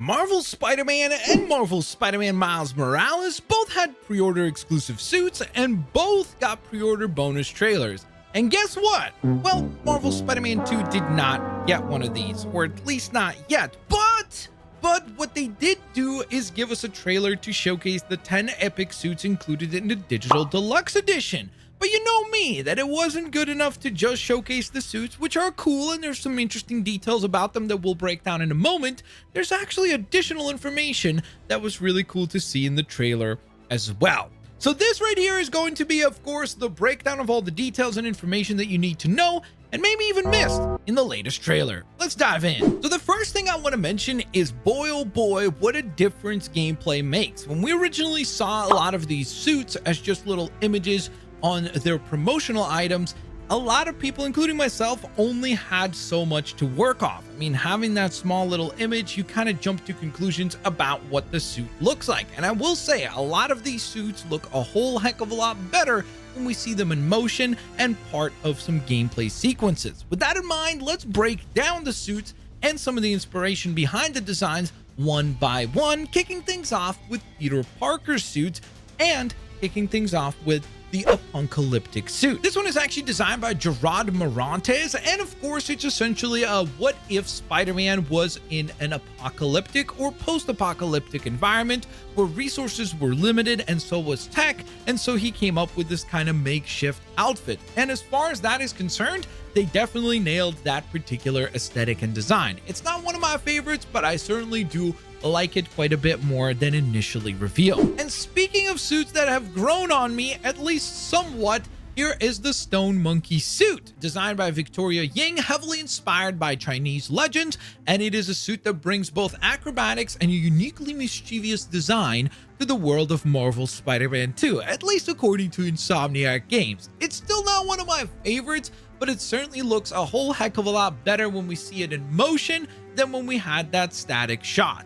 Marvel Spider-Man and Marvel Spider-Man Miles Morales both had pre-order exclusive suits and both got pre-order bonus trailers. And guess what? Well, Marvel Spider-Man 2 did not get one of these, or at least not yet, but what they did do is give us a trailer to showcase the 10 epic suits included in the Digital Deluxe edition. But you know me, that it wasn't good enough to just showcase the suits, which are cool and there's some interesting details about them that we'll break down in a moment. There's actually additional information that was really cool to see in the trailer as well. So this right here is going to be, of course, the breakdown of all the details and information that you need to know and maybe even missed in the latest trailer. Let's dive in. So the first thing I want to mention is, boy oh boy, what a difference gameplay makes. When we originally saw a lot of these suits as just little images on their promotional items, a lot of people, including myself, only had so much to work off. I mean, having that small little image, you kind of jump to conclusions about what the suit looks like. And I will say, a lot of these suits look a whole heck of a lot better when we see them in motion and part of some gameplay sequences. With that in mind, let's break down the suits and some of the inspiration behind the designs one by one, kicking things off with Peter Parker's suit and kicking things off with the Apunkalyptic Suit. This one is actually designed by Gerard Morantes, and of course it's essentially a what if Spider-Man was in an apocalyptic or post-apocalyptic environment where resources were limited and so was tech, and so he came up with this kind of makeshift outfit. And as far as that is concerned, they definitely nailed that particular aesthetic and design. It's not one of my favorites, but I certainly do like it quite a bit more than initially revealed. And speaking of suits that have grown on me, at least somewhat, here is the Stone Monkey suit, designed by Victoria Ying, heavily inspired by Chinese legends, and it is a suit that brings both acrobatics and a uniquely mischievous design to the world of Marvel Spider-Man 2, at least according to Insomniac Games. It's still not one of my favorites, but it certainly looks a whole heck of a lot better when we see it in motion than when we had that static shot.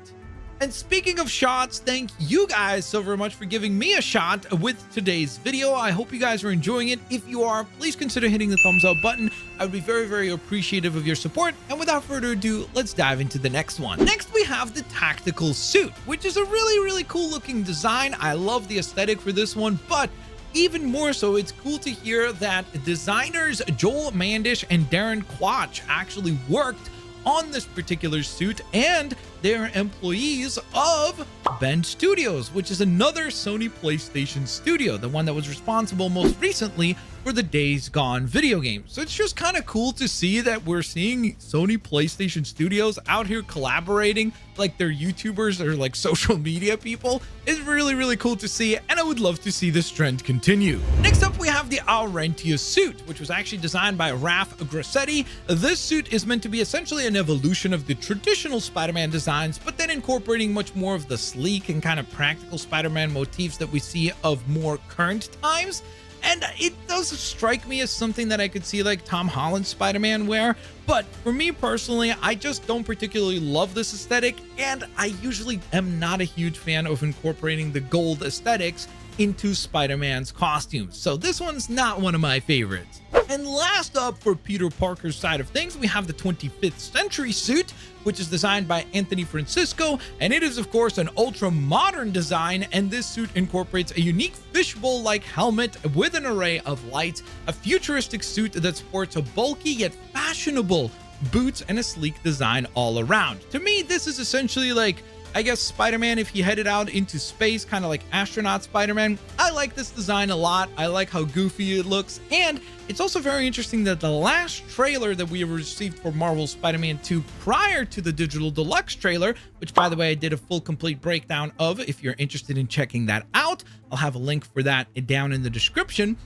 And speaking of shots, thank you guys so very much for giving me a shot with today's video. I hope you guys are enjoying it. If you are, please consider hitting the thumbs up button. I would be very, very appreciative of your support. And without further ado, let's dive into the next one. Next, we have the Tactical Suit, which is a really, really cool looking design. I love the aesthetic for this one, but even more so, it's cool to hear that designers Joel Mandish and Darren Quach actually worked on this particular suit, and they're employees of Bend Studios, which is another Sony PlayStation studio, the one that was responsible most recently for the Days Gone video game. So it's just kind of cool to see that we're seeing Sony PlayStation Studios out here collaborating like they're YouTubers or like social media people. It's really, really cool to see, and I would love to see this trend continue. Next up, we have the Aurantia Suit, which was actually designed by Raf Grassetti. This suit is meant to be essentially an evolution of the traditional Spider-Man designs, but then incorporating much more of the sleek and kind of practical Spider-Man motifs that we see of more current times. And it does strike me as something that I could see like Tom Holland's Spider-Man wear, but for me personally, I just don't particularly love this aesthetic, and I usually am not a huge fan of incorporating the gold aesthetics into Spider-Man's costumes, so this one's not one of my favorites. And last up, for Peter Parker's side of things, we have the 25th Century Suit, which is designed by Anthony Francisco, and it is of course an ultra modern design, and this suit incorporates a unique fishbowl-like helmet with an array of lights, a futuristic suit that sports a bulky yet fashionable boots, and a sleek design all around. To me, this is essentially like, I guess, Spider-Man if he headed out into space, kind of like astronaut Spider-Man. I like this design a lot. I like how goofy it looks, and it's also very interesting that the last trailer that we received for Marvel Spider-Man 2 prior to the Digital Deluxe trailer, which by the way I did a full complete breakdown of, if you're interested in checking that out, I'll have a link for that down in the description.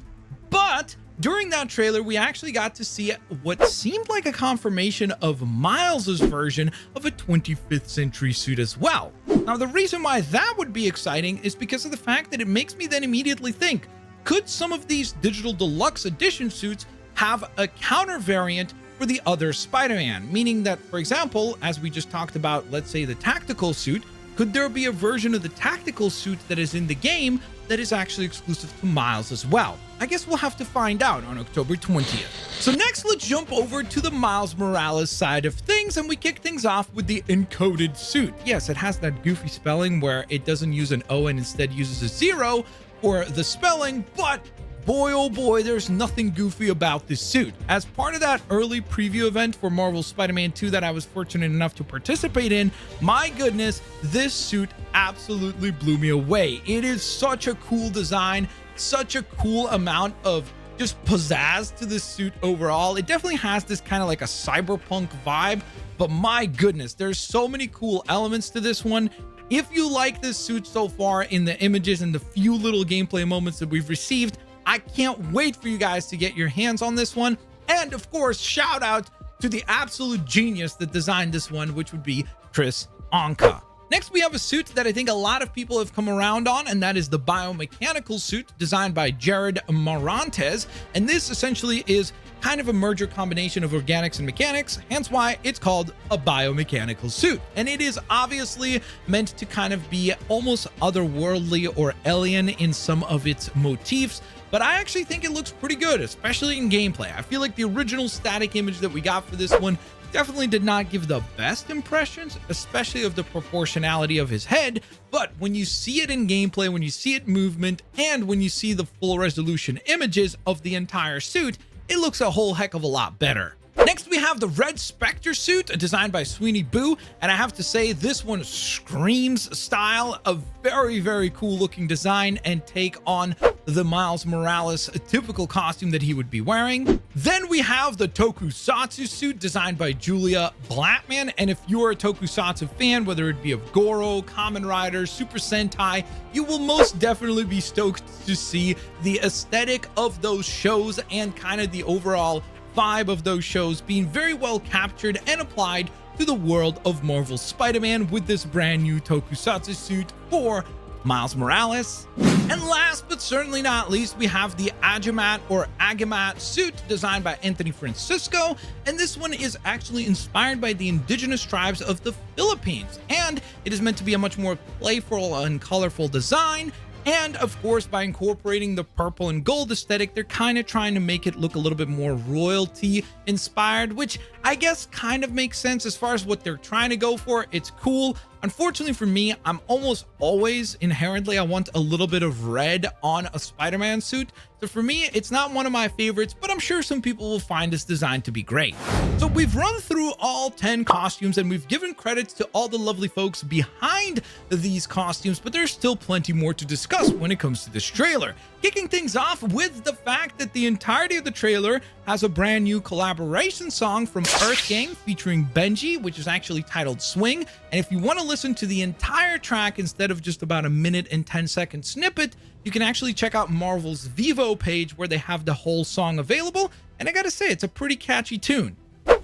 But during that trailer, we actually got to see what seemed like a confirmation of Miles's version of a 25th Century Suit as well. Now, the reason why that would be exciting is because of the fact that it makes me then immediately think, could some of these Digital Deluxe Edition suits have a counter variant for the other Spider-Man? Meaning that, for example, as we just talked about, let's say the Tactical Suit, could there be a version of the Tactical Suit that is in the game that is actually exclusive to Miles as well? I guess we'll have to find out on October 20th. So next, let's jump over to the Miles Morales side of things, and we kick things off with the EnC0ded Suit. Yes, it has that goofy spelling where it doesn't use an O and instead uses a 0 for the spelling, but boy, oh boy, there's nothing goofy about this suit. As part of that early preview event for Marvel's Spider-Man 2 that I was fortunate enough to participate in, my goodness, this suit absolutely blew me away. It is such a cool design, such a cool amount of just pizzazz to this suit overall. It definitely has this kind of like a cyberpunk vibe, but my goodness, there's so many cool elements to this one. If you like this suit so far in the images and the few little gameplay moments that we've received, I can't wait for you guys to get your hands on this one. And of course, shout out to the absolute genius that designed this one, which would be Chris Anka. Next, we have a suit that I think a lot of people have come around on, and that is the Biomechanical Suit designed by Jared Morantes. And this essentially is kind of a merger combination of organics and mechanics, hence why it's called a biomechanical suit. And it is obviously meant to kind of be almost otherworldly or alien in some of its motifs, but I actually think it looks pretty good, especially in gameplay. I feel like the original static image that we got for this one definitely did not give the best impressions, especially of the proportionality of his head, but when you see it in gameplay, when you see it movement, and when you see the full resolution images of the entire suit, it looks a whole heck of a lot better. Next, we have the red Spectre Suit designed by Sweeney Boo, and I have to say this one screams style, a very, very cool looking design and take on the Miles Morales typical costume that he would be wearing. Then we have the Tokusatsu Suit designed by Julia Blattman, and if you're a Tokusatsu fan, whether it be of Goro, Kamen Rider, Super Sentai, you will most definitely be stoked to see the aesthetic of those shows and kind of the overall vibe of those shows being very well captured and applied to the world of Marvel's Spider-Man with this brand new Tokusatsu suit for Miles Morales. And last but certainly not least, we have the Agimat Suit designed by Anthony Francisco, and this one is actually inspired by the indigenous tribes of the Philippines, and it is meant to be a much more playful and colorful design. And of course, by incorporating the purple and gold aesthetic, they're kind of trying to make it look a little bit more royalty inspired, which I guess kind of makes sense as far as what they're trying to go for. It's cool. Unfortunately for me, I'm almost always inherently, I want a little bit of red on a Spider-Man suit. So for me, it's not one of my favorites, but I'm sure some people will find this design to be great. So we've run through all 10 costumes and we've given credits to all the lovely folks behind these costumes, but there's still plenty more to discuss when it comes to this trailer. Kicking things off with the fact that the entirety of the trailer has a brand new collaboration song from Earth Gang featuring Benji, which is actually titled Swing. And if you want to listen to the entire track instead of just about a minute and 10-second snippet, you can actually check out Marvel's Vivo page where they have the whole song available. And I gotta say, it's a pretty catchy tune.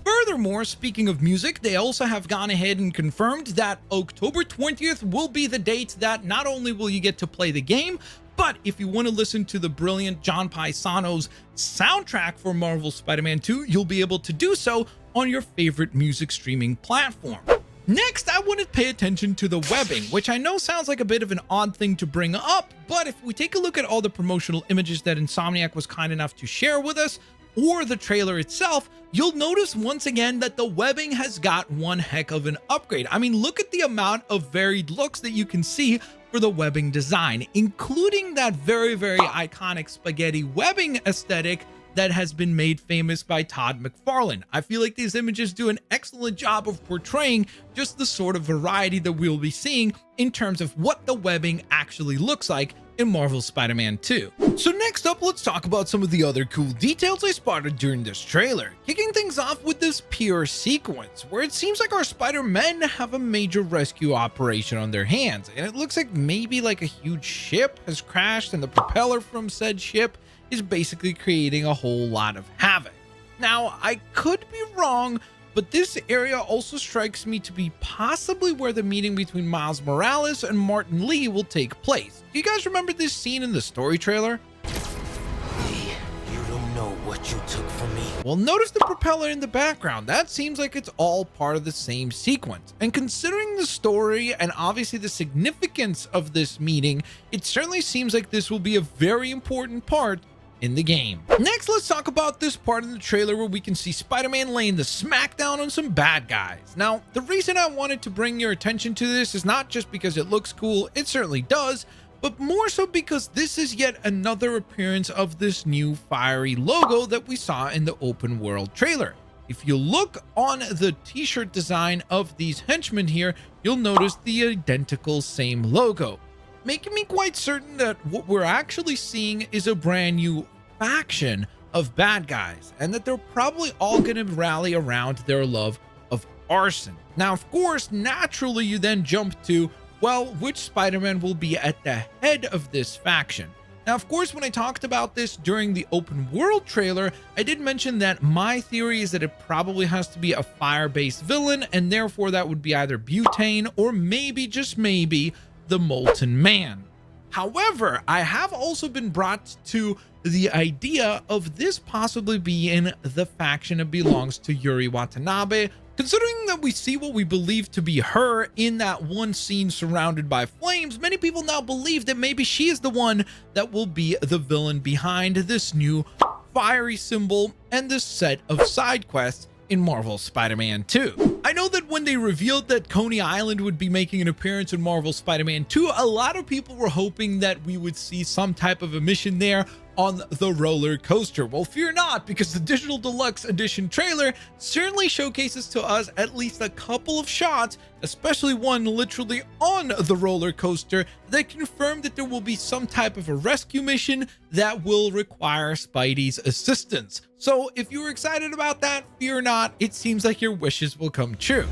Furthermore, speaking of music, they also have gone ahead and confirmed that October 20th will be the date that not only will you get to play the game, but if you want to listen to the brilliant John Paisano's soundtrack for Marvel's Spider-Man 2, you'll be able to do so on your favorite music streaming platform. Next, I want to pay attention to the webbing, which I know sounds like a bit of an odd thing to bring up, but if we take a look at all the promotional images that Insomniac was kind enough to share with us, or the trailer itself, you'll notice once again that the webbing has got one heck of an upgrade. I mean, look at the amount of varied looks that you can see for the webbing design, including that very, very iconic spaghetti webbing aesthetic that has been made famous by Todd McFarlane. I feel like these images do an excellent job of portraying just the sort of variety that we'll be seeing in terms of what the webbing actually looks like in Marvel's Spider-Man 2. So next up, let's talk about some of the other cool details I spotted during this trailer. Kicking things off with this pier sequence, where it seems like our Spider-Men have a major rescue operation on their hands, and it looks like maybe like a huge ship has crashed and the propeller from said ship is basically creating a whole lot of havoc. Now, I could be wrong, but this area also strikes me to be possibly where the meeting between Miles Morales and Martin Lee will take place. Do you guys remember this scene in the story trailer? Lee, you don't know what you took from me. Well, notice the propeller in the background. That seems like it's all part of the same sequence. And considering the story and obviously the significance of this meeting, it certainly seems like this will be a very important part in the game. Next, let's talk about this part in the trailer where we can see Spider-Man laying the smackdown on some bad guys. Now, the reason I wanted to bring your attention to this is not just because it looks cool, it certainly does, but more so because this is yet another appearance of this new fiery logo that we saw in the open world trailer. If you look on the t-shirt design of these henchmen here, you'll notice the identical same logo, making me quite certain that what we're actually seeing is a brand new faction of bad guys, and that they're probably all going to rally around their love of arson. Now, of course, naturally you then jump to, well, which Spider-Man will be at the head of this faction? Now, of course, when I talked about this during the open world trailer, I did mention that my theory is that it probably has to be a fire-based villain, and therefore that would be either Butane or maybe, just maybe, the Molten Man. However, I have also been brought to the idea of this possibly being the faction that belongs to Yuri Watanabe, considering that we see what we believe to be her in that one scene surrounded by flames. Many people now believe that maybe she is the one that will be the villain behind this new fiery symbol and this set of side quests in Marvel's Spider-Man 2. I know that when they revealed that Coney Island would be making an appearance in Marvel's Spider-Man 2, a lot of people were hoping that we would see some type of a mission there on the roller coaster. Well, fear not, because the Digital Deluxe Edition trailer certainly showcases to us at least a couple of shots, especially one literally on the roller coaster, that confirm that there will be some type of a rescue mission that will require Spidey's assistance. So if you're excited about that, fear not, it seems like your wishes will come true.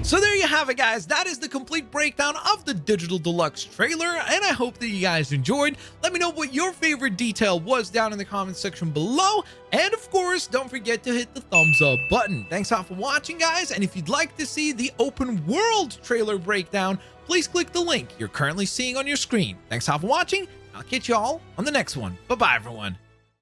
So there you have it, guys. That is the complete breakdown of the Digital Deluxe trailer, and I hope that you guys enjoyed. Let me know what your favorite detail was down in the comment section below, and of course, don't forget to hit the thumbs up button. Thanks all for watching, guys, and if you'd like to see the open world trailer breakdown, please click the link you're currently seeing on your screen. Thanks all for watching. I'll catch you all on the next one. Bye-bye, everyone.